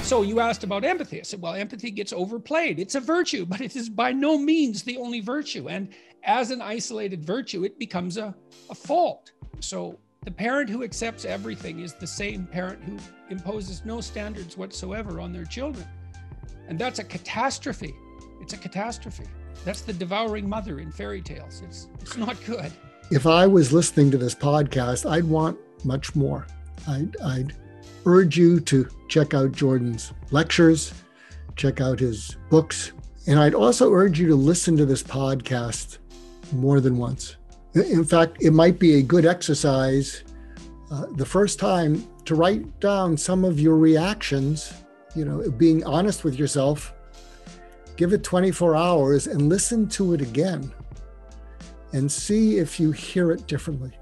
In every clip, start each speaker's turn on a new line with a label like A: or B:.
A: So you asked about empathy. I said, well, empathy gets overplayed. It's a virtue, but it is by no means the only virtue. And as an isolated virtue, it becomes a fault. So the parent who accepts everything is the same parent who imposes no standards whatsoever on their children. And that's a catastrophe. It's a catastrophe. That's the devouring mother in fairy tales. It's not good.
B: If I was listening to this podcast, I'd want much more. I'd urge you to check out Jordan's lectures, check out his books, and I'd also urge you to listen to this podcast more than once. In fact, it might be a good exercise the first time to write down some of your reactions, being honest with yourself. Give it 24 hours and listen to it again and see if you hear it differently.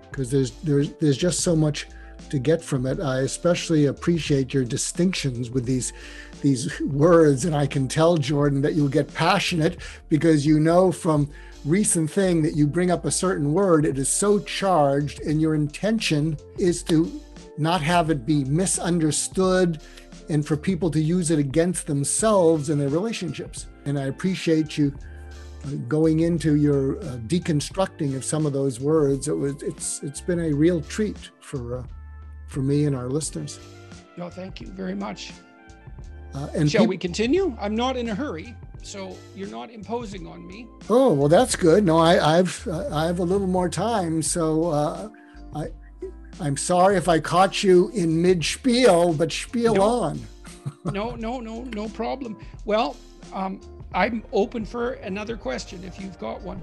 B: Because there's just so much to get from it. I especially appreciate your distinctions with these words, and I can tell, Jordan, that you'll get passionate because from recent thing that you bring up a certain word, it is so charged, and your intention is to not have it be misunderstood and for people to use it against themselves in their relationships. And I appreciate you going into your deconstructing of some of those words. It's been a real treat for me and our listeners.
A: No, thank you very much.
B: And
A: shall we continue? I'm not in a hurry, so you're not imposing on me.
B: Oh, well, that's good. No, I have a little more time, so I'm sorry if I caught you in mid-spiel, but spiel on.
A: No problem. Well, I'm open for another question if you've got one.